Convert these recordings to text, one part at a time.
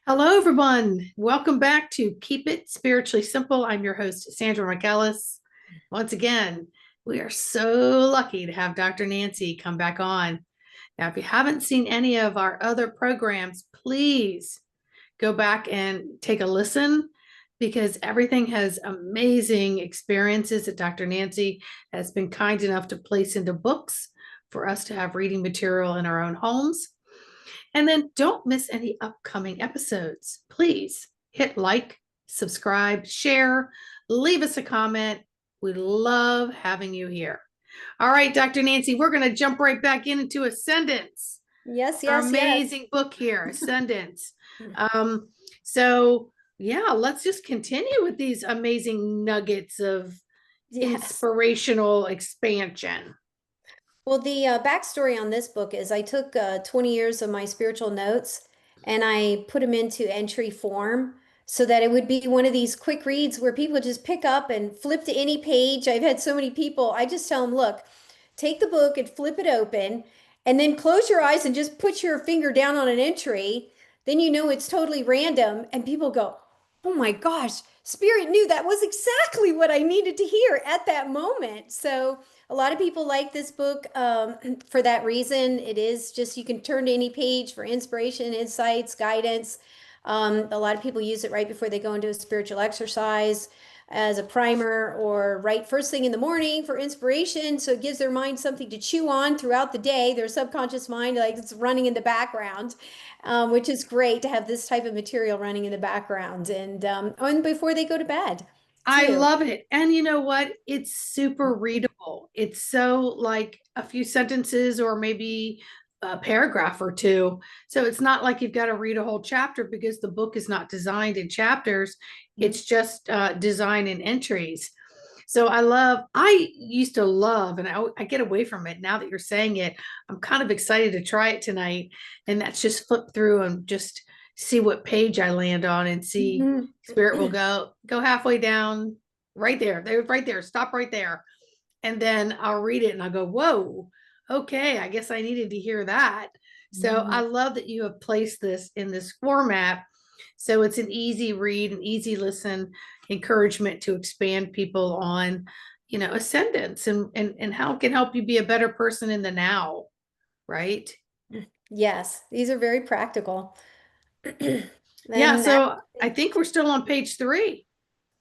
Hello, everyone. Welcome back to Keep It Spiritually Simple. I'm your host, Sandra McEllis. Once again, we are so lucky to have Dr. Nancy come back on. Now, if you haven't seen any of our other programs, please go back and take a listen because everything has amazing experiences that Dr. Nancy has been kind enough to place into books for us to have reading material in our own homes. And then don't miss any upcoming episodes. Please hit like, subscribe, share, leave us a comment. We love having you here. All right, Dr. Nancy, we're going to jump right back into Ascendance. Yes, Our yes, amazing book here, Ascendance. So yeah, let's just continue with these amazing nuggets of inspirational expansion. Well, the backstory on this book is I took 20 years of my spiritual notes and I put them into entry form so that it would be one of these quick reads where people just pick up and flip to any page. I've had so many people, I just tell them, look, take the book and flip it open and then close your eyes and just put your finger down on an entry. Then you know it's totally random. And people go, oh my gosh, Spirit knew that was exactly what I needed to hear at that moment. So, a lot of people like this book for that reason. It is just you can turn to any page for inspiration, insights, guidance. A lot of people use it right before they go into a spiritual exercise as a primer or right first thing in the morning for inspiration. So it gives their mind something to chew on throughout the day. Their subconscious mind, like it's running in the background, which is great to have this type of material running in the background and before they go to bed. I Too. love it. And you know what? It's super readable. It's so like a few sentences or maybe a paragraph or two. So it's not like you've got to read a whole chapter because the book is not designed in chapters. It's just designed in entries. So I used to love, and I get away from it now that you're saying it. I'm kind of excited to try it tonight. And that's just flip through and just see what page I land on and see Mhm. Spirit will go halfway down right there. They're right there. Stop right there. And then I'll read it and I'll go, whoa, okay, I guess I needed to hear that. So I Mhm. love that you have placed this in this format. So it's an easy read, an easy listen, encouragement to expand people on, ascendance and how it can help you be a better person in the now, right? Yes, these are very practical. Yeah, And so I think we're still on page 3,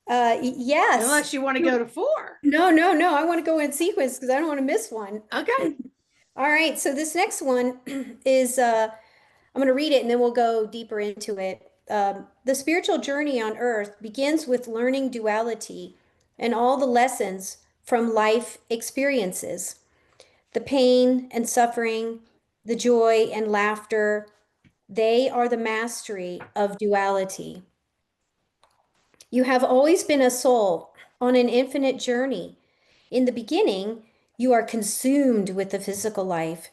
yes. unless you want to go to 4. No, no, no. I want to go in sequence because I don't want to miss one. Okay. All right. So this next one is I'm going to read it and then we'll go deeper into it. The spiritual journey on earth begins with learning duality and all the lessons from life experiences, the pain and suffering, the joy and laughter. They are the mastery of duality. You have always been a soul on an infinite journey. In the beginning, you are consumed with the physical life.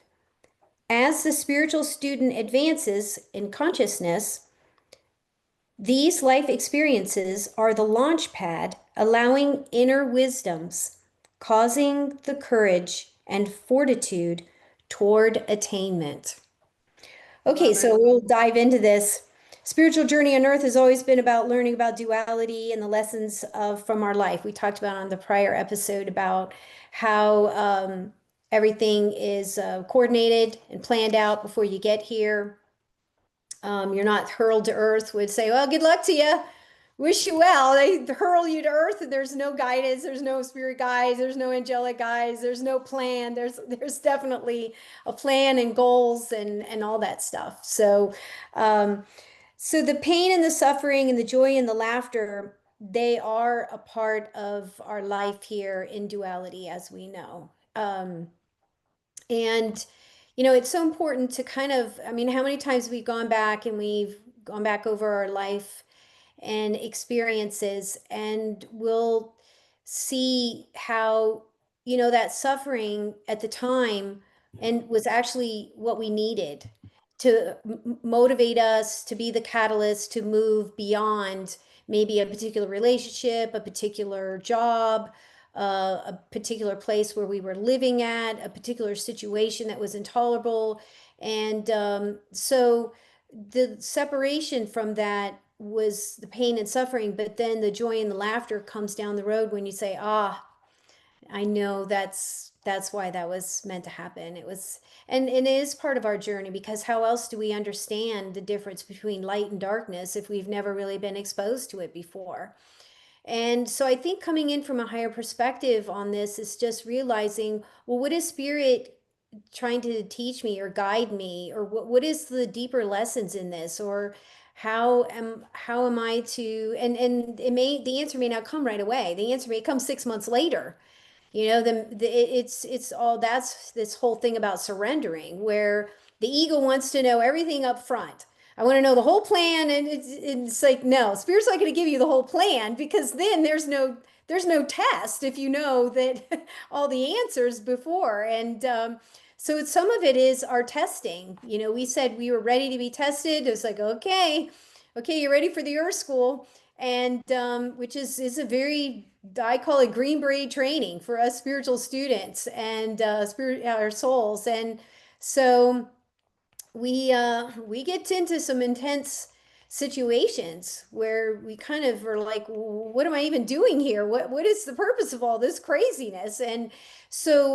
As the spiritual student advances in consciousness, these life experiences are the launch pad, allowing inner wisdoms, causing the courage and fortitude toward attainment. Okay, Love it. so we'll dive into this. Spiritual journey on earth has always been about learning about duality and the lessons of from our life. We talked about on the prior episode about how everything is coordinated and planned out before you get here. You're not hurled to earth, would say, well, good luck to you. Wish you well. They hurl you to earth and there's no guidance, there's no spirit guides, there's no angelic guides, there's no plan. There's definitely a plan and goals and all that stuff. Um, so the pain and the suffering and the joy and the laughter, they are a part of our life here in duality, as we know. And it's so important to kind of, I mean, how many times we've gone back and we've gone back over our life and experiences, and we'll see how, that suffering at the time and was actually what we needed to motivate us to be the catalyst to move beyond maybe a particular relationship, a particular job, a particular place where we were living at, a particular situation that was intolerable. And so the separation from that was the pain and suffering, but then the joy and the laughter comes down the road when you say, ah, I know that's why that was meant to happen. It was, and it is part of our journey, because how else do we understand the difference between light and darkness if we've never really been exposed to it before? And so I think coming in from a higher perspective on this is just realizing, well, what is spirit trying to teach me or guide me, or what is the deeper lessons in this, or how am I to, and the answer may not come right away. The answer may come 6 months later. It's all, that's this whole thing about surrendering, where the ego wants to know everything up front. I want to know the whole plan, and it's like, no, spirit's not going to give you the whole plan, because then there's no test if you know that all the answers before. And so some of it is our testing. We said we were ready to be tested. It was like, okay, you're ready for the Earth School, and which is a very, I call it green beret training for us spiritual students and spirit our souls. And so we get into some intense situations where we kind of are like, what am I even doing here? What is the purpose of all this craziness? And so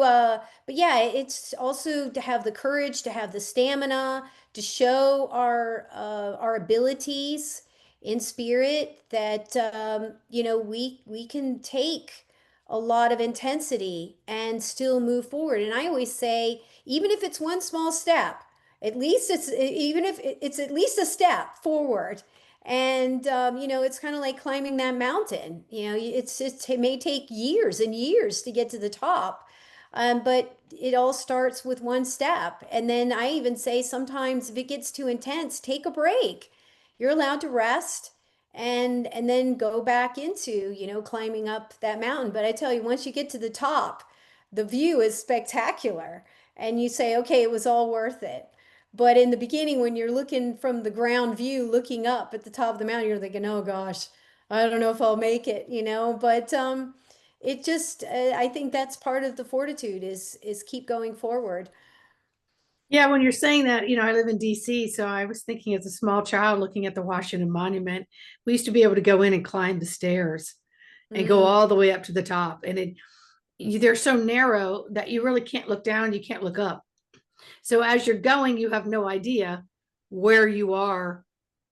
but yeah, it's also to have the courage, to have the stamina, to show our abilities in spirit, that we can take a lot of intensity and still move forward. And I always say, even if it's one small step, at least it's, even if it's at least a step forward. And it's kind of like climbing that mountain. It may take years and years to get to the top, but it all starts with one step. And then I even say, sometimes if it gets too intense, take a break. You're allowed to rest, and then go back into climbing up that mountain. But I tell you, once you get to the top, the view is spectacular, and you say, okay, it was all worth it. But in the beginning, when you're looking from the ground view, looking up at the top of the mountain, you're thinking, oh gosh, I don't know if I'll make it. But it just, I think that's part of the fortitude, is keep going forward. Yeah, when you're saying that, I live in DC, so I was thinking as a small child looking at the Washington Monument, we used to be able to go in and climb the stairs and go Mm, all the way up to the top. And they're so narrow that you really can't look down, you can't look up. So as you're going, you have no idea where you are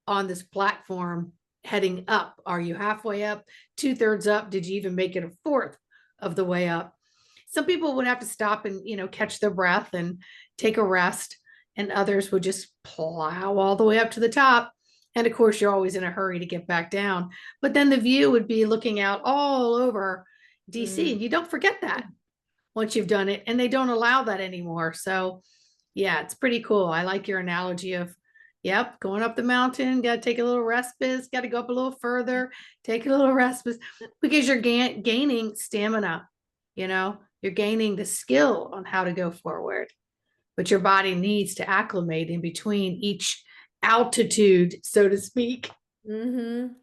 on this platform heading up. Are you halfway up, two-thirds up? Did you even make it a fourth of the way up? Some people would have to stop and, catch their breath and take a rest, and others would just plow all the way up to the top. And of course, you're always in a hurry to get back down. But then the view would be looking out all over DC, mm. and you don't forget that once you've done it, and they don't allow that anymore. So yeah, it's pretty cool. I like your analogy of, yep, going up the mountain, got to take a little respite, got to go up a little further, take a little respite, because you're gaining stamina, you're gaining the skill on how to go forward, but your body needs to acclimate in between each altitude, so to speak. Mm-hmm.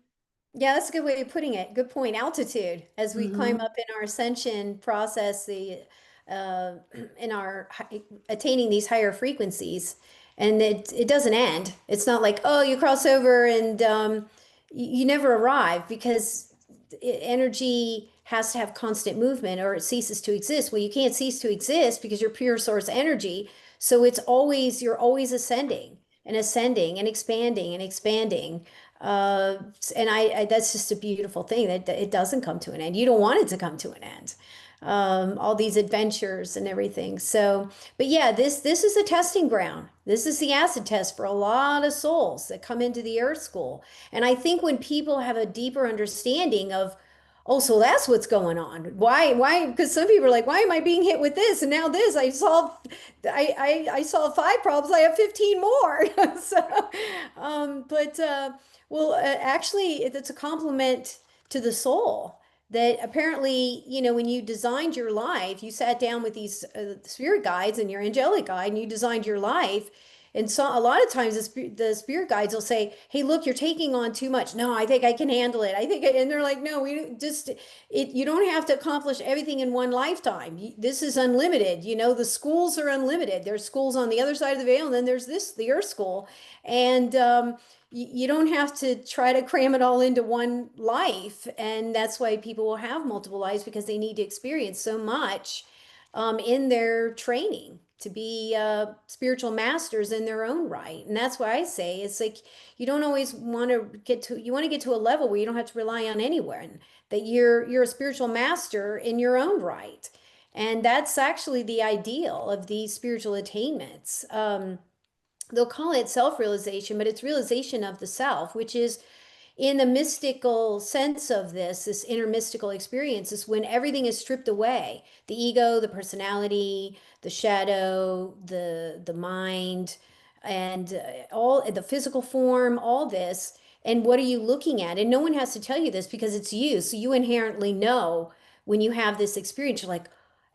Yeah, that's a good way of putting it. Good point. Altitude. As we climb Mm-hmm. up in our ascension process, uh, in our attaining these higher frequencies, and it doesn't end. It's not like, oh, you cross over and you never arrive, because energy has to have constant movement or it ceases to exist. Well, you can't cease to exist because you're pure source energy. So you're always ascending and ascending and expanding and expanding. Uh, and that's just a beautiful thing, that it doesn't come to an end. You don't want it to come to an end. All these adventures and everything. So, but yeah, this is a testing ground. This is the acid test for a lot of souls that come into the Earth School. And I think when people have a deeper understanding of, oh, so that's what's going on. Why? Because some people are like, why am I being hit with this and now this? I solved 5 problems. I have 15 more. So, but well, actually, it's a compliment to the soul, that apparently, when you designed your life, you sat down with these spirit guides and your angelic guide, and you designed your life. And so a lot of times the spirit guides will say, "Hey, look, you're taking on too much." No, I think I can handle it. And they're like, "No, we just it. You don't have to accomplish everything in one lifetime. This is unlimited. You know, the schools are unlimited. There's schools on the other side of the veil, and then there's the Earth School, and you don't have to try to cram it all into one life. And that's why people will have multiple lives because they need to experience so much in their training to be spiritual masters in their own right. And that's why I say it's like you don't always want to you want to get to a level where you don't have to rely on anyone, that you're a spiritual master in your own right. And that's actually the ideal of these spiritual attainments. They'll call it self-realization, but it's realization of the self, which is in the mystical sense of this inner mystical experience is when everything is stripped away, the ego, the personality, the shadow, the mind, and all the physical form, all this. And what are you looking at? And no one has to tell you this because it's you. So you inherently know when you have this experience, you're like,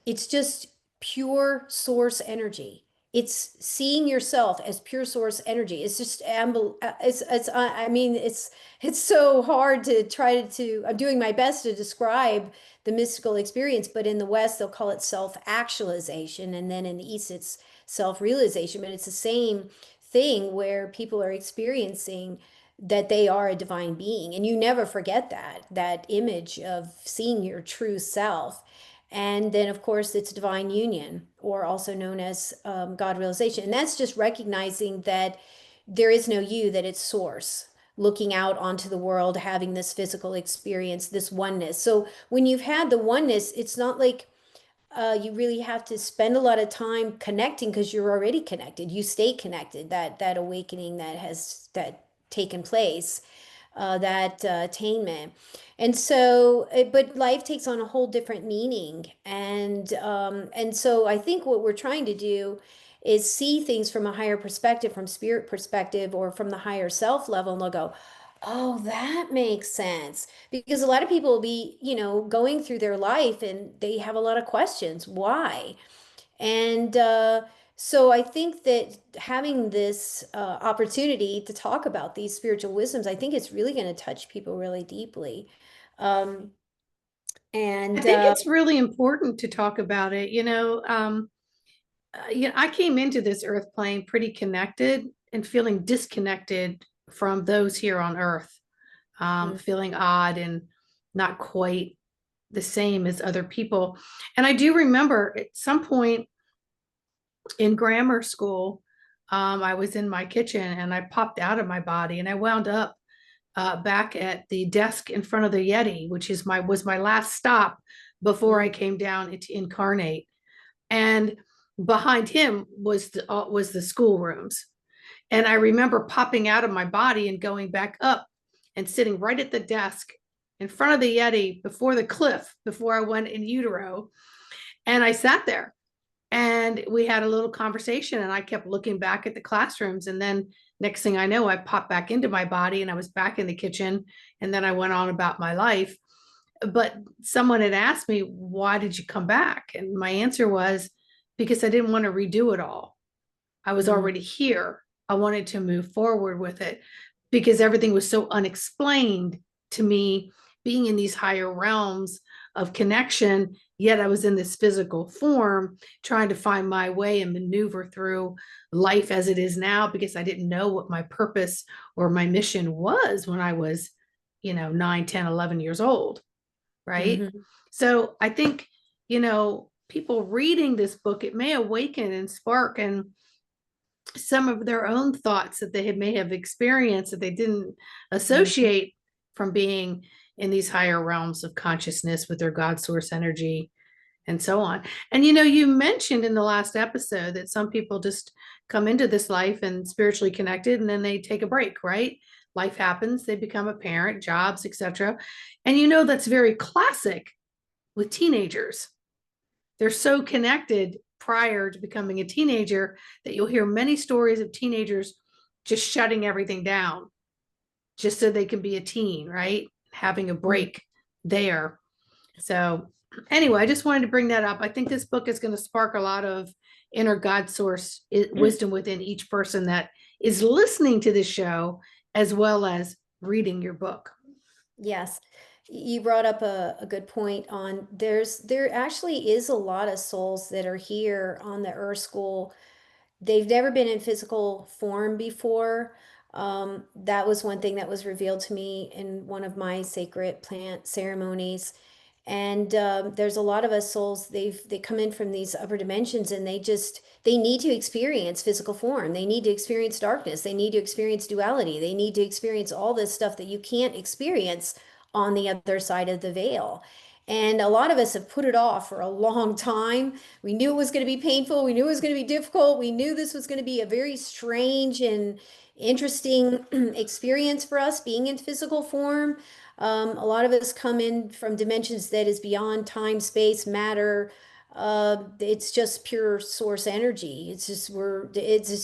it's just pure source energy. It's seeing yourself as pure source energy. It's just I mean it's so hard to try to I'm doing my best to describe the mystical experience, but in the West they'll call it self-actualization, and then in the East it's self-realization, but it's the same thing where people are experiencing that they are a divine being, and you never forget that image of seeing your true self. And then, of course, it's divine union, or also known as God realization. And that's just recognizing that there is no you, that it's source, looking out onto the world, having this physical experience, this oneness. So when you've had the oneness, it's not like you really have to spend a lot of time connecting because you're already connected. You stay connected. That awakening that taken place, that attainment. And so, but life takes on a whole different meaning. And so I think what we're trying to do is see things from a higher perspective, from spirit perspective, or from the higher self level, and they'll go, "Oh, that makes sense." Because a lot of people will be, going through their life and they have a lot of questions. Why? And so I think that having this opportunity to talk about these spiritual wisdoms, I think it's really going to touch people really deeply. Um, I and think it's really important to talk about it. I came into this earth plane pretty connected and feeling disconnected from those here on earth, mm, feeling odd and not quite the same as other people. And I do remember at some point in grammar school, I was in my kitchen and I popped out of my body and I wound up back at the desk in front of the Yeti, which was my last stop before I mm, came down to incarnate. And behind him was the schoolrooms. And I remember popping out of my body and going back up and sitting right at the desk in front of the Yeti before the cliff, before I went in utero. And I sat there and we had a little conversation and I kept looking back at the classrooms. And then next thing I know, I popped back into my body and I was back in the kitchen. And then I went on about my life. But someone had asked me, why did you come back? And my answer was, because I didn't want to redo it all. I was mm, already here. I wanted to move forward with it because everything was so unexplained to me, being in these higher realms of connection. Yet I was in this physical form trying to find my way and maneuver through life as it is now because I didn't know what my purpose or my mission was when I was, 9, 10, 11 years old. Right. mhm, So I think, people reading this book, it may awaken and spark and some of their own thoughts that they may have experienced that they didn't mhm, associate from being in these higher realms of consciousness with their God source energy and so on. And you mentioned in the last episode that some people just come into this life and spiritually connected and then they take a break, right? Life happens, they become a parent, jobs, etc. And that's very classic with teenagers. They're so connected prior to becoming a teenager that you'll hear many stories of teenagers just shutting everything down just so they can be a teen, right? Having a mm. break there. So, anyway, I just wanted to bring that up. I think this book is going to spark a lot of inner God source wisdom within each person that is listening to this show, as well as reading your book. Yes. You brought up a good point on there actually is a lot of souls that are here on the Earth School. They've never been in physical form before. That was one thing that was revealed to me in one of my sacred plant ceremonies. And there's a lot of us souls, they come in from these upper dimensions and they need to experience physical form. They need to experience darkness. They need to experience duality. They need to experience all this stuff that you can't experience on the other side of the veil. And a lot of us have put it off for a long time. We knew it was going to be painful. We knew it was going to be difficult. We knew this was going to be a very strange and interesting experience for us being in physical form. A lot of us come in from dimensions that is beyond time, space, matter. It's just pure source energy. It's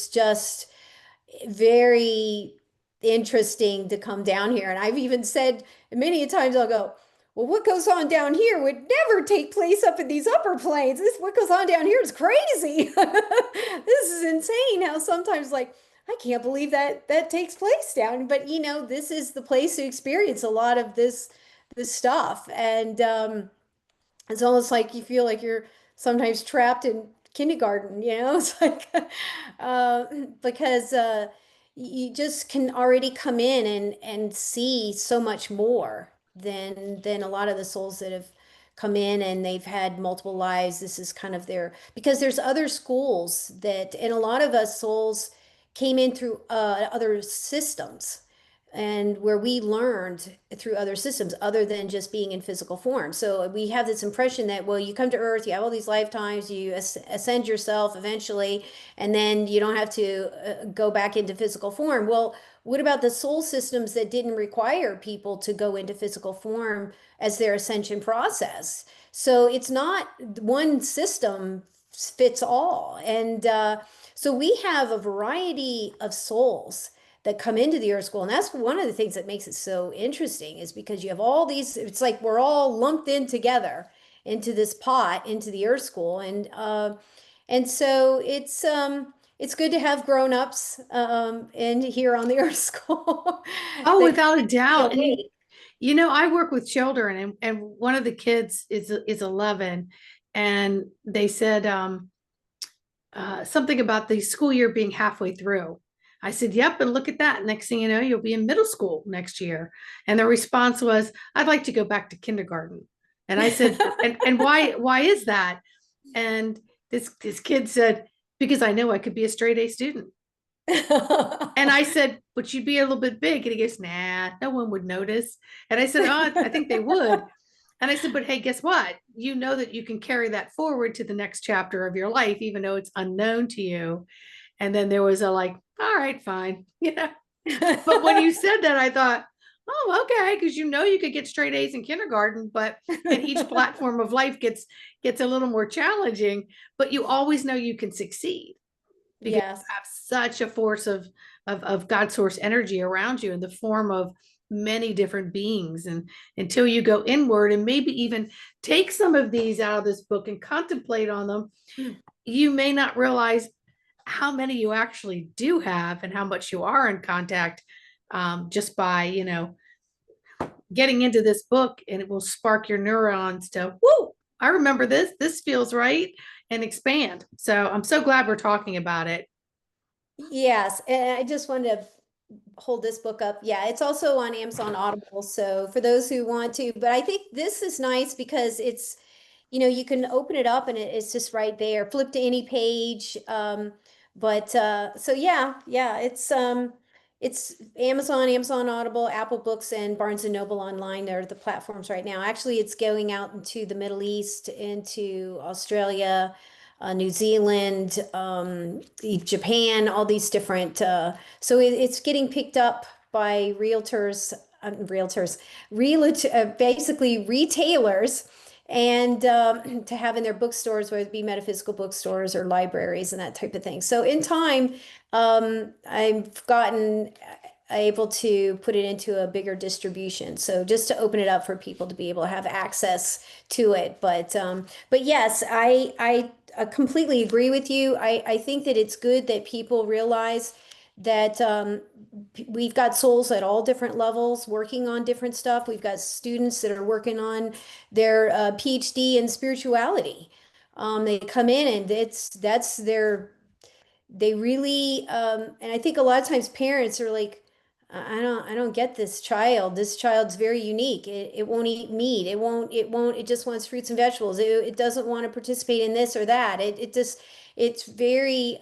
just very interesting to come down here. And I've even said many times I'll go, well, what goes on down here would never take place up in these upper planes. This what goes on down here is crazy. This is insane how sometimes like I can't believe that that takes place down. But you know, this is the place to experience a lot of this stuff. And it's almost like you feel like you're sometimes trapped in kindergarten, you know? It's like uh, because you just can already come in and see so much more than a lot of the souls that have come in and they've had multiple lives. This is kind of their because there's other schools that and a lot of us souls came in through other systems and where we learned through other systems other than just being in physical form. So we have this impression that, well, you come to Earth, you have all these lifetimes, you ascend yourself eventually, and then you don't have to go back into physical form. Well, what about the soul systems that didn't require people to go into physical form as their ascension process? So it's not one system fits all. And so we have a variety of souls that come into the Earth School. And that's one of the things that makes it so interesting is because you have all these, it's like we're all lumped in together into this pot, into the Earth School. And so it's good to have grown-ups in here on the Earth School Oh, that without a feel doubt. And awake. I work with children, and one of the kids is 11, and they said something about the school year being halfway through. I said, "Yep," and look at that. Next thing you know, you'll be in middle school next year. And the response was, "I'd like to go back to kindergarten." And I said, "And why is that?" And this kid said, "Because I know I could be a straight A student." And I said, "But you'd be a little bit big." And he goes, "Nah, no one would notice." And I said, "Oh, I think they would." And I said, "But hey, guess what? You know that you can carry that forward to the next chapter of your life, even though it's unknown to you." And then there was a like, "All right, fine." But when you said that, I thought, oh, okay, because you could get straight A's in kindergarten, but and each platform of life gets a little more challenging, but you always know you can succeed because you Yes. have such a force of God source energy around you in the form of many different beings. And until you go inward and maybe even take some of these out of this book and contemplate on them, you may not realize how many you actually do have and how much you are in contact, just by getting into this book, and it will spark your neurons to, whoa, I remember this feels right, and expand. So I'm so glad we're talking about it. Yes, and I just wanted to hold this book up. Yeah, it's also on Amazon Audible. So for those who want to, but I think this is nice because it's, you know, you can open it up and it's just right there. Flip to any page. But so yeah, it's Amazon, Amazon Audible, Apple Books, and Barnes and Noble online are the platforms right now. Actually, it's going out into the Middle East, into Australia, New Zealand, Japan, all these different. So it's getting picked up by basically retailers, and to have in their bookstores, whether it be metaphysical bookstores or libraries and that type of thing. So in time, I've gotten able to put it into a bigger distribution. So just to open it up for people to be able to have access to it. But yes, I completely agree with you. I think that it's good that people realize that we've got souls at all different levels working on different stuff. We've got students that are working on their PhD in spirituality. They come in and that's their they really and I think a lot of times parents are like, I don't get this child. This child's very unique. It won't eat meat. It just wants fruits and vegetables. It doesn't want to participate in this or that. It just it's very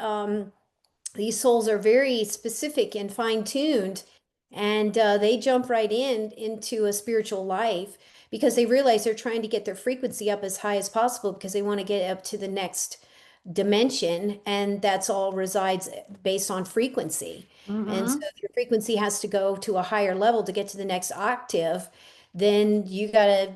these souls are very specific and fine-tuned, and they jump right into a spiritual life because they realize they're trying to get their frequency up as high as possible because they want to get up to the next dimension, and that's all resides based on frequency. And so Mm-hmm. if your frequency has to go to a higher level to get to the next octave, then you got to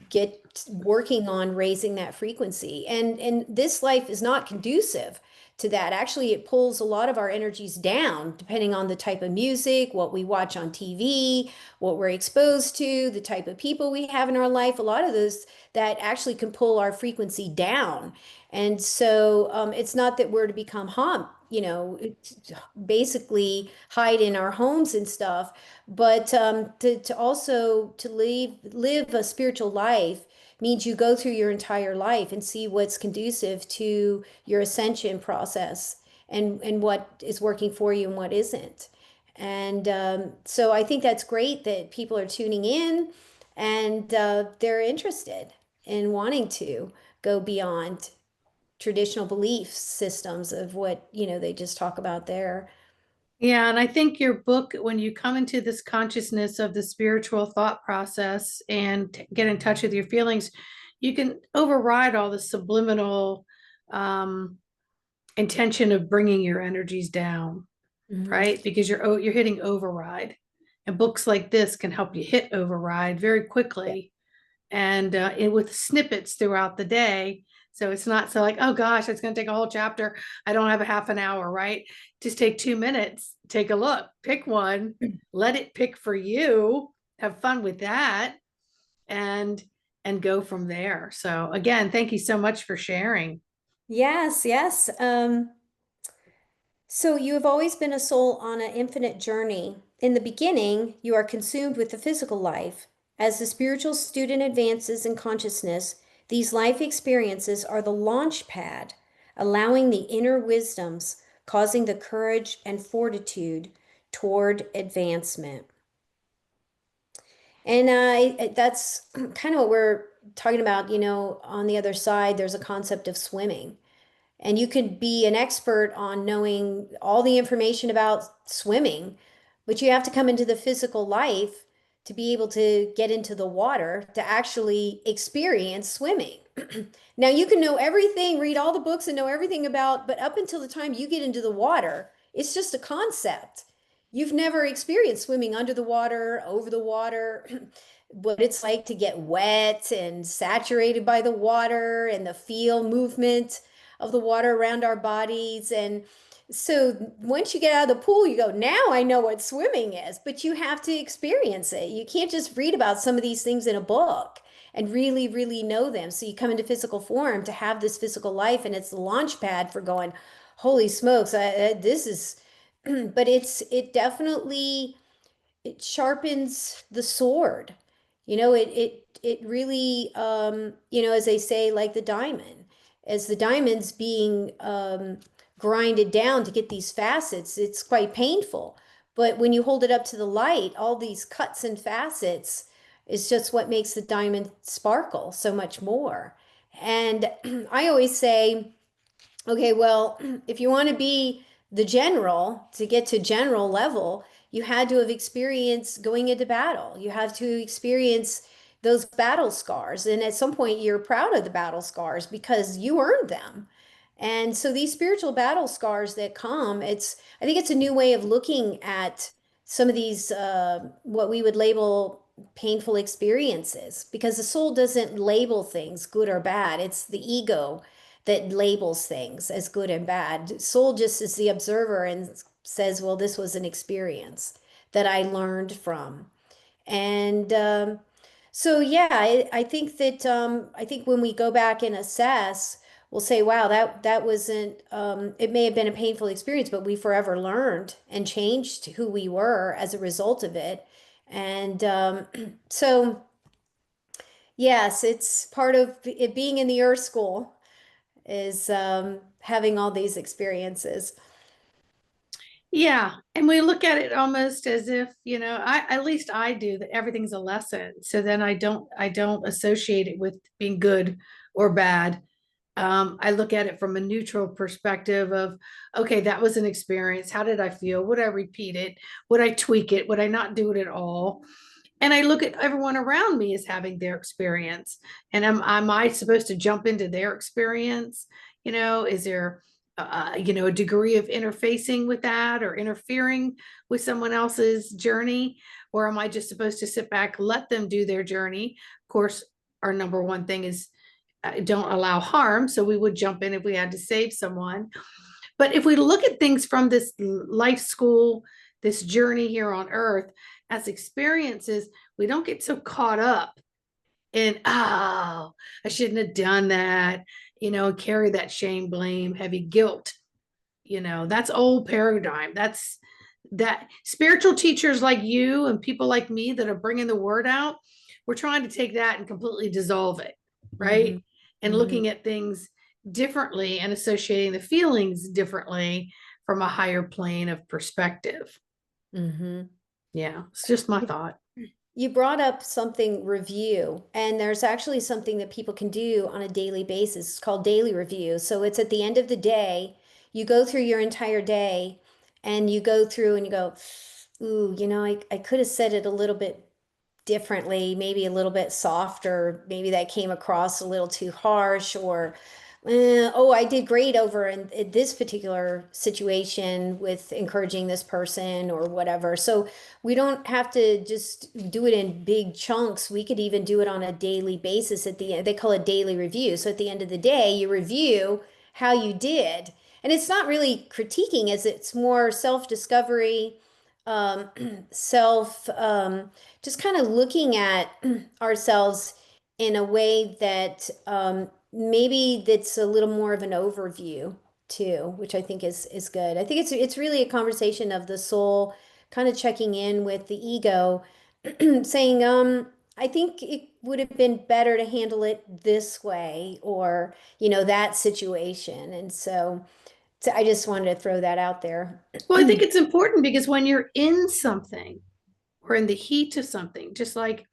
get working on raising that frequency. And this life is not conducive to that. Actually, it pulls a lot of our energies down depending on the type of music, what we watch on TV, what we're exposed to, the type of people we have in our life. A lot of those that actually can pull our frequency down. And so it's not that we're to become basically hide in our homes and stuff, but to also to live a spiritual life means you go through your entire life and see what's conducive to your ascension process and what is working for you and what isn't. And so I think that's great that people are tuning in and they're interested in wanting to go beyond traditional belief systems of what, they just talk about there. Yeah, and I think your book, when you come into this consciousness of the spiritual thought process and get in touch with your feelings, you can override all the subliminal um, intention of bringing your energies down, Mhm. right? Because you're hitting override, and books like this can help you hit override very Yeah. quickly and with snippets throughout the day. So it's not so like, oh gosh, it's going to take a whole chapter. I don't have a half an hour, right? Just take 2 minutes, take a look, pick one, let it pick for you, have fun with that, and go from there. So again, thank you so much for sharing. Yes, yes. So you have always been a soul on an infinite journey. In the beginning, you are consumed with the physical life. As the spiritual student advances in consciousness, these life experiences are the launch pad, allowing the inner wisdoms, causing the courage and fortitude toward advancement. And that's kind of what we're talking about, on the other side, there's a concept of swimming. And you could be an expert on knowing all the information about swimming, but you have to come into the physical life to be able to get into the water to actually experience swimming. Now, you can know everything, read all the books and know everything about, but up until the time you get into the water, it's just a concept. You've never experienced swimming under the water, over the water, what it's like to get wet and saturated by the water and the feel movement of the water around our bodies. And so once you get out of the pool, you go, now I know what swimming is, but you have to experience it. You can't just read about some of these things in a book and really, really know them. So you come into physical form to have this physical life, and it's the launch pad for going, holy smokes, this is, but it definitely it sharpens the sword. It really as they say, like the diamond, as the diamond's being grinded down to get these facets, it's quite painful. But when you hold it up to the light, all these cuts and facets is just what makes the diamond sparkle so much more. And I always say, okay, well, if you want to be the general, to get to general level, you had to have experienced going into battle. You have to experience those battle scars. And at some point, you're proud of the battle scars because you earned them. And so these spiritual battle scars that come, I think it's a new way of looking at some of these, what we would label painful experiences, because the soul doesn't label things good or bad. It's the ego that labels things as good and bad. Soul just is the observer and says, well, this was an experience that I learned from. And so, yeah, I think that I think when we go back and assess, will say, wow, that wasn't it may have been a painful experience, but we forever learned and changed who we were as a result of it. And so yes, it's part of it being in the Earth School is having all these experiences. Yeah, and we look at it almost as if, I at least I do, that everything's a lesson. So then I don't associate it with being good or bad. I look at it from a neutral perspective of, okay, that was an experience. How did I feel? Would I repeat it? Would I tweak it? Would I not do it at all? And I look at everyone around me as having their experience. And am I supposed to jump into their experience? Is there, a degree of interfacing with that or interfering with someone else's journey? Or am I just supposed to sit back, let them do their journey? Of course, our number one thing is don't allow harm. So we would jump in if we had to save someone. But if we look at things from this life school, this journey here on earth as experiences, we don't get so caught up in, oh, I shouldn't have done that, carry that shame, blame, heavy guilt. That's old paradigm. That's that spiritual teachers like you and people like me that are bringing the word out. We're trying to take that and completely dissolve it, Hmm. right? And Hmm. looking at things differently and associating the feelings differently from a higher plane of perspective. Hmm. Yeah, it's just my thought. You brought up something review, and there's actually something that people can do on a daily basis. It's called daily review. So it's at the end of the day, you go through your entire day and you go through and you go, ooh, I could have said it a little bit differently, maybe a little bit softer. Maybe that came across a little too harsh, or, oh, I did great over in this particular situation with encouraging this person or whatever. So we don't have to just do it in big chunks. We could even do it on a daily basis at the end. They call it daily review. So at the end of the day, you review how you did. And it's not really critiquing, as it's more self-discovery, um, self, just kind of looking at ourselves in a way that maybe that's a little more of an overview too, which I think is good. I think it's really a conversation of the soul kind of checking in with the ego, saying, I think it would have been better to handle it this way, or, that situation. And so I just wanted to throw that out there. Well, I think it's important because when you're in something or in the heat of something, just like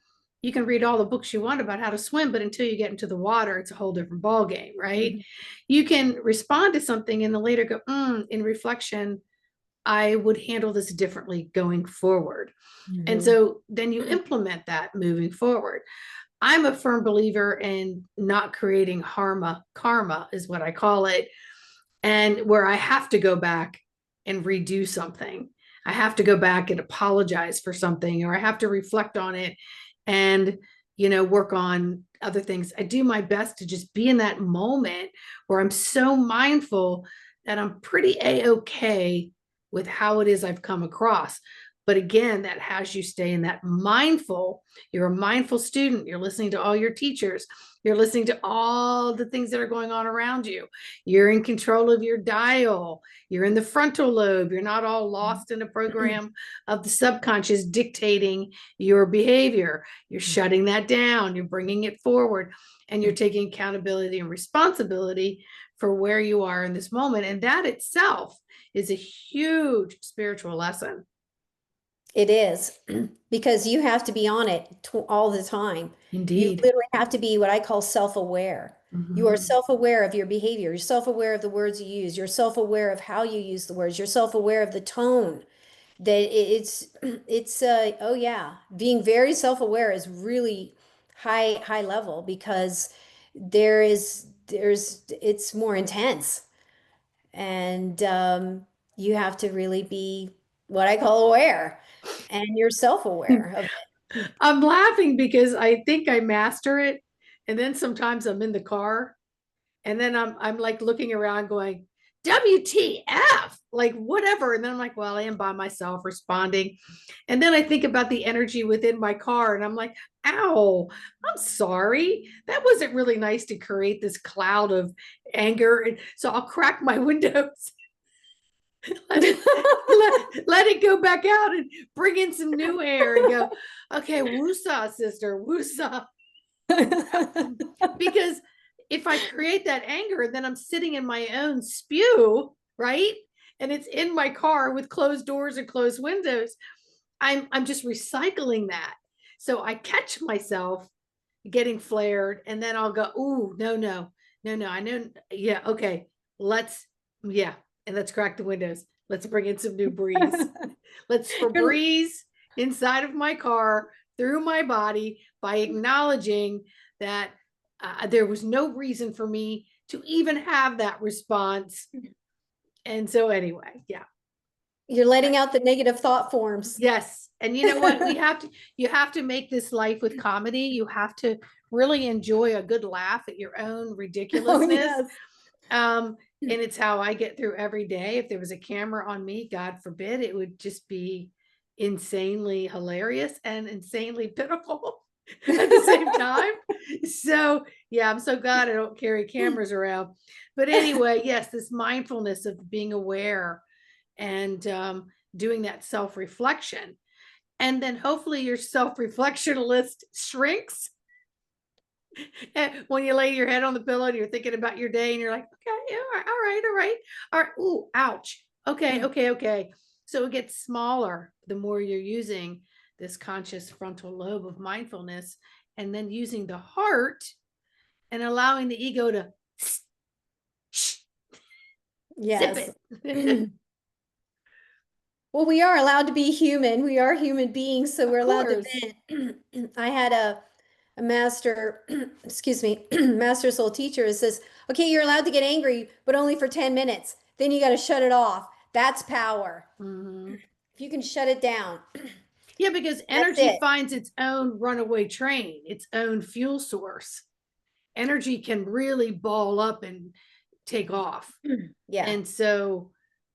you can read all the books you want about how to swim, but until you get into the water, it's a whole different ball game, right? Mhm. You can respond to something and then later go, in reflection, I would handle this differently going forward. And Mhm. so then you implement that moving forward. I'm a firm believer in not creating karma is what I call it, and where I have to go back and redo something. I have to go back and apologize for something, or I have to reflect on it and, work on other things. I do my best to just be in that moment where I'm so mindful that I'm pretty A-okay with how it is I've come across. But again, that has you stay in that mindful. You're a mindful student. You're listening to all your teachers. You're listening to all the things that are going on around you. You're in control of your dial. You're in the frontal lobe. You're not all lost in a program of the subconscious dictating your behavior. You're shutting that down. You're bringing it forward, and you're taking accountability and responsibility for where you are in this moment. And that itself is a huge spiritual lesson. It is because you have to be on it all the time. You Indeed. literally have to be what I call self-aware. You are Mhm. self-aware of your behavior. You're self-aware of the words you use. You're self-aware of how you use the words. You're self-aware of the tone. That it's oh yeah, being very self-aware is really high level because there's it's more intense, and you have to really be what I call aware, and you're self-aware of it. I'm laughing because I think I master it. And then sometimes I'm in the car and then I'm like looking around going, WTF, like whatever. And then I'm like, well, I am by myself responding. And then I think about the energy within my car and I'm like, ow, I'm sorry. That wasn't really nice to create this cloud of anger. And so I'll crack my windows. Let it go back out and bring in some new air and go, okay, woosah, sister, woosah. Because if I create that anger, then I'm sitting in my own spew, right? And it's in my car with closed doors and closed windows. I'm just recycling that. So I catch myself getting flared, and then I'll go, ooh, no, no, no, no. I know, yeah, okay. Let's, yeah, and let's crack the windows. Let's bring in some new breeze. Let's Febreze inside of my car through my body by acknowledging that there was no reason for me to even have that response. And so, anyway, yeah. You're letting out the negative thought forms. Yes. And you know what? You have to make this life with comedy. You have to really enjoy a good laugh at your own ridiculousness. Oh, yes. And it's how I get through every day. If there was a camera on me, God forbid, it would just be insanely hilarious and insanely pitiful at the same time. So, yeah, I'm so glad I don't carry cameras around. But anyway, yes, this mindfulness of being aware and doing that self reflection. And then hopefully your self reflection list shrinks. And when you lay your head on the pillow and you're thinking about your day and you're like, okay, all right. Ooh, ouch. Okay. So it gets smaller the more you're using this conscious frontal lobe of mindfulness, and then using the heart and allowing the ego to Yes. zip it. Well, we are allowed to be human. We are human beings, so we're allowed to vent. I had a master, excuse me, master soul teacher who says, okay, you're allowed to get angry, but only for 10 minutes. Then you got to shut it off. That's power. Mm-hmm. If you can shut it down. Yeah, because energy finds its own runaway train, its own fuel source. Energy can really ball up and take off. Yeah. And so,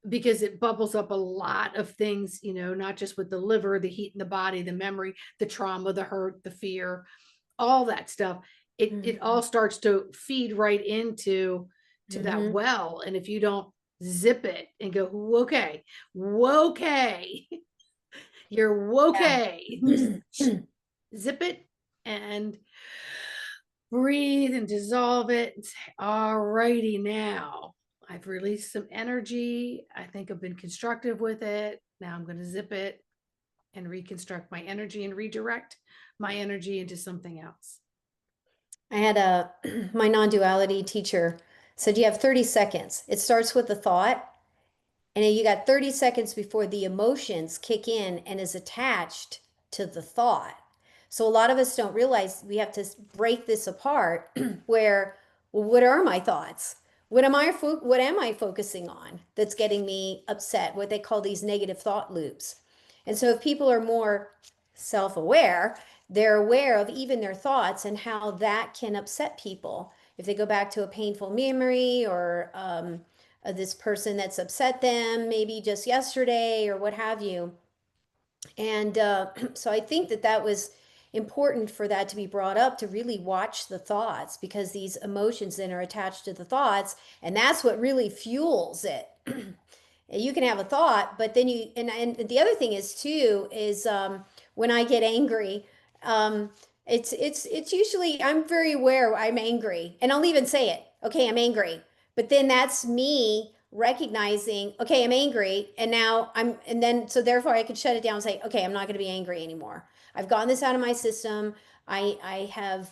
because it bubbles up a lot of things, not just with the liver, the heat in the body, the memory, the trauma, the hurt, the fear, all that stuff. It all starts to feed right into that well. And if you don't zip it and go, okay, you're okay. Zip it and breathe and dissolve it and say, all righty, now I've released some energy. I think I've been constructive with it. Now I'm going to zip it and reconstruct my energy and redirect my energy into something else. I had my non-duality teacher said you have 30 seconds. It starts with a thought, and then you got 30 seconds before the emotions kick in and is attached to the thought. So a lot of us don't realize we have to break this apart where, well, what are my thoughts? What am I focusing on that's getting me upset? What they call these negative thought loops. And so if people are more self-aware, they're aware of even their thoughts and how that can upset people. If they go back to a painful memory or this person that's upset them maybe just yesterday or what have you. And so I think that was important for that to be brought up, to really watch the thoughts, because these emotions then are attached to the thoughts, and that's what really fuels it. You can have a thought, but then and the other thing is too is when I get angry, it's usually, I'm very aware I'm angry, and I'll even say it. Okay, I'm angry, but then that's me recognizing, okay, I'm angry, and now and then so therefore I can shut it down and say, okay, I'm not going to be angry anymore. I've gotten this out of my system. I have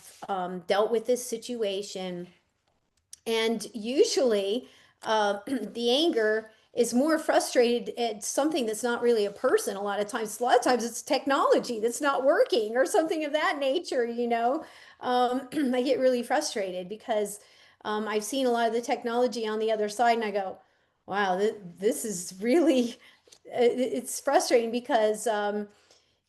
dealt with this situation, and usually the anger is more frustrated at something that's not really a person. A lot of times it's technology that's not working or something of that nature, I get really frustrated because I've seen a lot of the technology on the other side, and I go, wow, this is really, it's frustrating because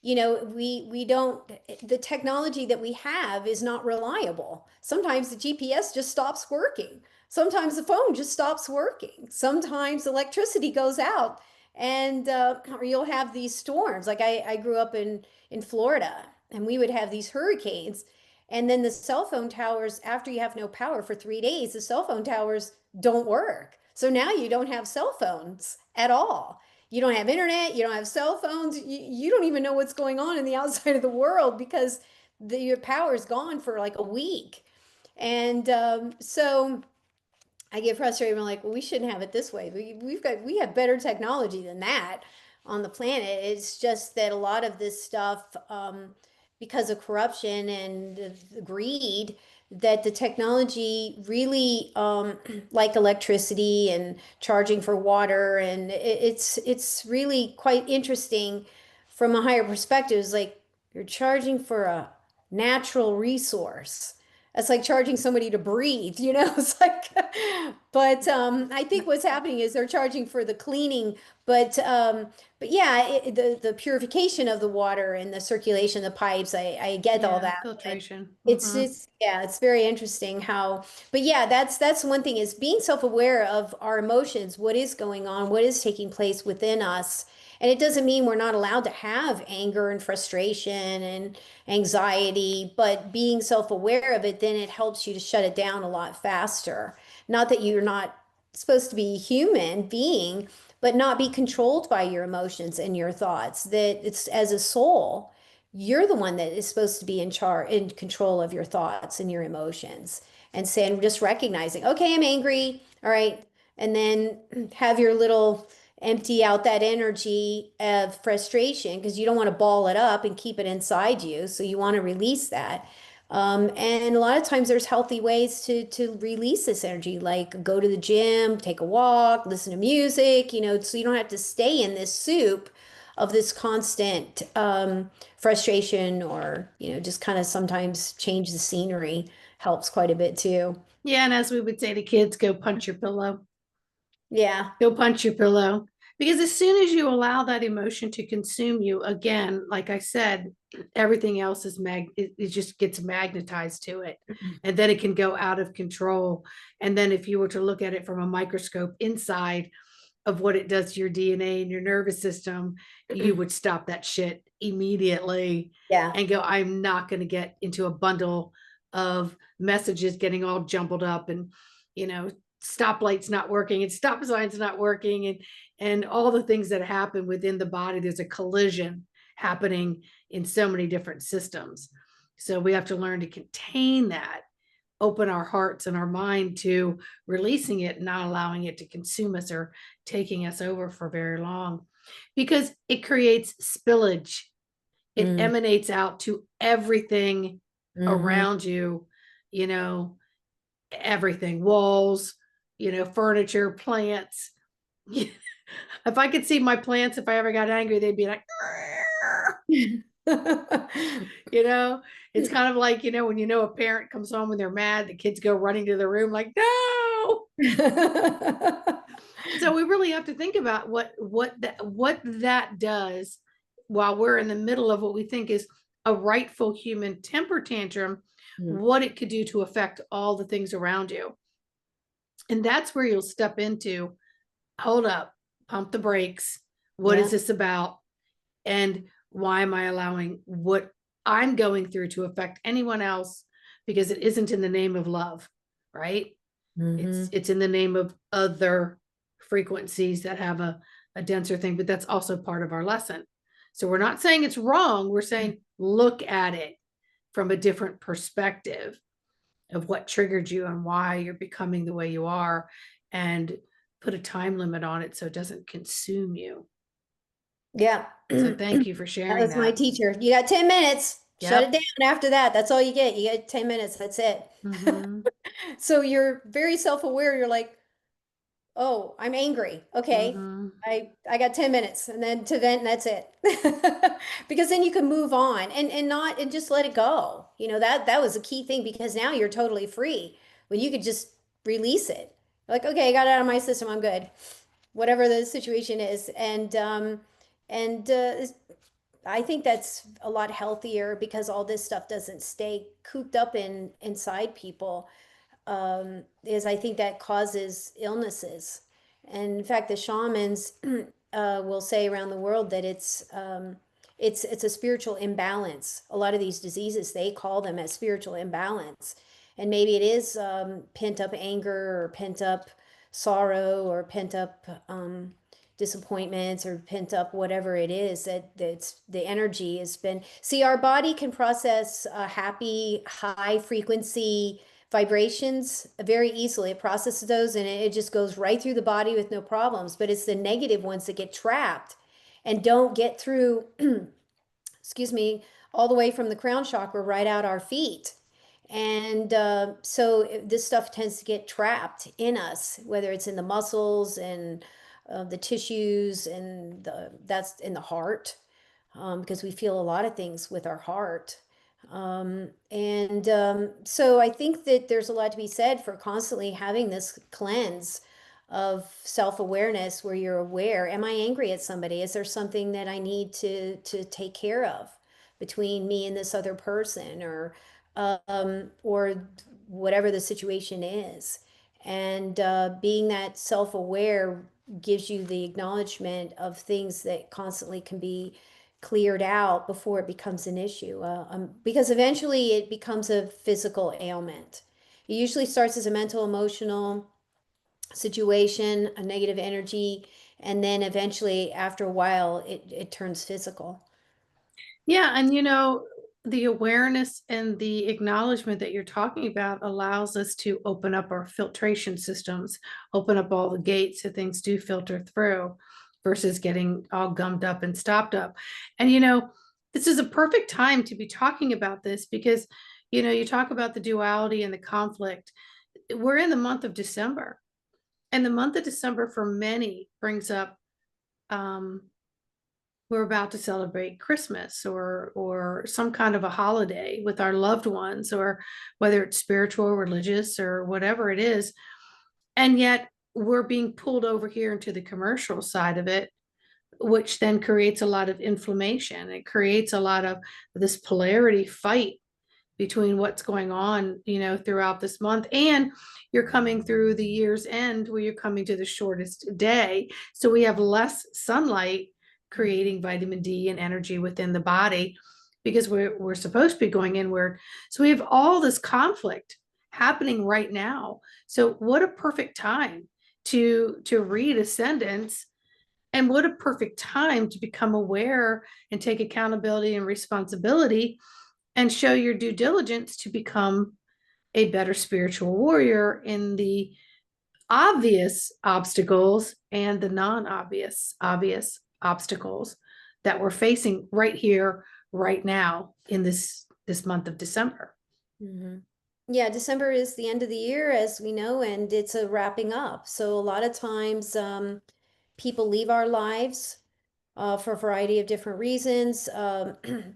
we don't, the technology that we have is not reliable. Sometimes the GPS just stops working. Sometimes the phone just stops working. Sometimes electricity goes out, and or you'll have these storms. Like I grew up in Florida, and we would have these hurricanes, and then the cell phone towers, after you have no power for 3 days, the cell phone towers don't work. So now you don't have cell phones at all. You don't have internet, you don't have cell phones, you don't even know what's going on in the outside of the world because your power is gone for like a week. And so I get frustrated. I'm like, well, we shouldn't have it this way. We have better technology than that on the planet. It's just that a lot of this stuff, because of corruption and the greed, that the technology really, like electricity and charging for water, and it's really quite interesting from a higher perspective. It's like you're charging for a natural resource. It's like charging somebody to breathe, you know? It's like, but I think what's happening is they're charging for the cleaning, but yeah, the purification of the water and the circulation, the pipes, I get all Yeah, that. And filtration. it's yeah, it's very interesting how, but yeah, that's one thing is being self-aware of our emotions, what is going on, what is taking place within us. And it doesn't mean we're not allowed to have anger and frustration and anxiety, but being self-aware of it, then it helps you to shut it down a lot faster. Not that you're not supposed to be a human being, but not be controlled by your emotions and your thoughts. That it's as a soul, you're the one that is supposed to be in control of your thoughts and your emotions. And saying, just recognizing, okay, I'm angry. All right. And then have your little empty out that energy of frustration because you don't want to ball it up and keep it inside you. So you want to release that. And a lot of times there's healthy ways to release this energy, like go to the gym, take a walk, listen to music, so you don't have to stay in this soup of this constant frustration, or just kind of sometimes change the scenery helps quite a bit too. Yeah, and as we would say to kids, go punch your pillow. Yeah. Go punch your pillow. Because as soon as you allow that emotion to consume you, again, like I said, everything else it just gets magnetized to it. And then it can go out of control. And then if you were to look at it from a microscope inside of what it does to your DNA and your nervous system, you would stop that shit immediately Yeah. and go, I'm not going to get into a bundle of messages getting all jumbled up and, you know, stoplights not working and stop signs not working and all the things that happen within the body. There's a collision happening in so many different systems. So we have to learn to contain that, open our hearts and our mind to releasing it, not allowing it to consume us or taking us over for very long, because it creates spillage. It Mm. emanates out to everything Hmm. around you, you know, everything, walls, furniture, plants. If I could see my plants, if I ever got angry, they'd be like, you know, it's kind of like, when a parent comes home when they're mad, the kids go running to the room like, no. So we really have to think about what that does while we're in the middle of what we think is a rightful human temper tantrum, Mm. what it could do to affect all the things around you. And that's where you'll step into, hold up, pump the brakes. What is Yeah. this about? And why am I allowing what I'm going through to affect anyone else? Because it isn't in the name of love, right? It's Hmm. it's in the name of other frequencies that have a denser thing, but that's also part of our lesson. So we're not saying it's wrong. We're saying look at it from a different perspective of what triggered you and why you're becoming the way you are, and put a time limit on it so it doesn't consume you. Yeah. So thank you for That sharing was my that. teacher. You got 10 minutes. Shut it Yep. down after that. That's all you get. You get 10 minutes. That's it. Mm-hmm. So you're very self-aware. You're like, oh, I'm angry. Okay. Mm-hmm. I got 10 minutes and then to vent and that's it. Because then you can move on and not and just let it go. That was a key thing because now you're totally free when you could just release it. Like, okay, I got it out of my system. I'm good. Whatever the situation is. And I think that's a lot healthier because all this stuff doesn't stay cooped up inside people. is I think that causes illnesses. And in fact, the shamans will say around the world that it's a spiritual imbalance. A lot of these diseases, they call them as spiritual imbalance, and maybe it is pent up anger or pent up sorrow or pent up disappointments or pent up whatever it is that's the energy has been. See, our body can process happy, high frequency vibrations very easily. It processes those and it just goes right through the body with no problems. But it's the negative ones that get trapped and don't get through, excuse me, all the way from the crown chakra right out our feet. And so this stuff tends to get trapped in us, whether it's in the muscles and the tissues and that's in the heart, because we feel a lot of things with our heart. So I think that there's a lot to be said for constantly having this cleanse of self-awareness where you're aware, am I angry at somebody? Is there something that I need to take care of between me and this other person or whatever the situation is? And being that self-aware gives you the acknowledgement of things that constantly can be cleared out before it becomes an issue. Because eventually it becomes a physical ailment. It usually starts as a mental, emotional situation, a negative energy, and then eventually, after a while, it turns physical. Yeah, and the awareness and the acknowledgement that you're talking about allows us to open up our filtration systems, open up all the gates so things do filter through versus getting all gummed up and stopped up. And this is a perfect time to be talking about this because you talk about the duality and the conflict. We're in the month of December, and the month of December for many brings up um we're about to celebrate Christmas or some kind of a holiday with our loved ones, or whether it's spiritual, religious, or whatever it is. And yet we're being pulled over here into the commercial side of it, which then creates a lot of inflammation. It creates a lot of this polarity fight between what's going on, throughout this month. And you're coming through the year's end where you're coming to the shortest day. So we have less sunlight creating vitamin D and energy within the body because we're supposed to be going inward. So we have all this conflict happening right now. So what a perfect time to read Ascendance, and what a perfect time to become aware and take accountability and responsibility and show your due diligence to become a better spiritual warrior in the obvious obstacles and the non-obvious obvious obstacles that we're facing right here, right now, in this month of December. Mm-hmm. Yeah, December is the end of the year, as we know, and it's a wrapping up. So a lot of times, people leave our lives for a variety of different reasons.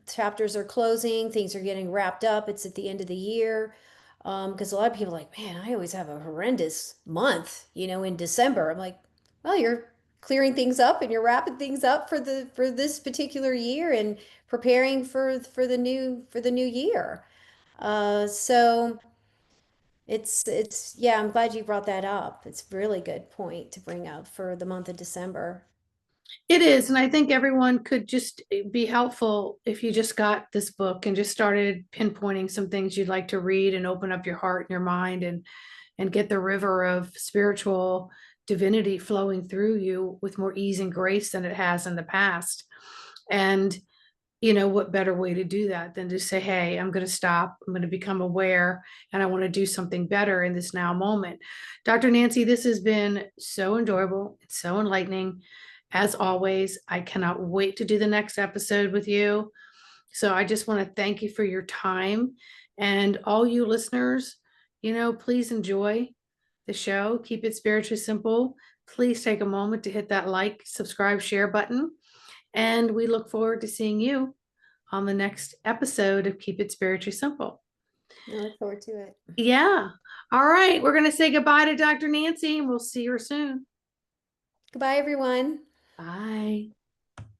Chapters are closing, things are getting wrapped up. It's at the end of the year. Because a lot of people are like, man, I always have a horrendous month, in December. I'm like, well, you're clearing things up and you're wrapping things up for this particular year and preparing for the new year. So it's yeah, I'm glad you brought that up. It's a really good point to bring up for the month of December. It is, and I think everyone could just be helpful if you just got this book and just started pinpointing some things you'd like to read and open up your heart and your mind and get the river of spiritual divinity flowing through you with more ease and grace than it has in the past. And what better way to do that than to say, hey, I'm going to stop, I'm going to become aware, and I want to do something better in this now moment. Dr. Nancy, this has been so enjoyable. It's so enlightening. As always, I cannot wait to do the next episode with you. So I just want to thank you for your time, and all you listeners, please enjoy the show. Keep it spiritually simple. Please take a moment to hit that like, subscribe, share button. And we look forward to seeing you on the next episode of Keep It Spiritually Simple. I look forward to it. Yeah. All right. We're going to say goodbye to Dr. Nancy, and we'll see her soon. Goodbye, everyone. Bye.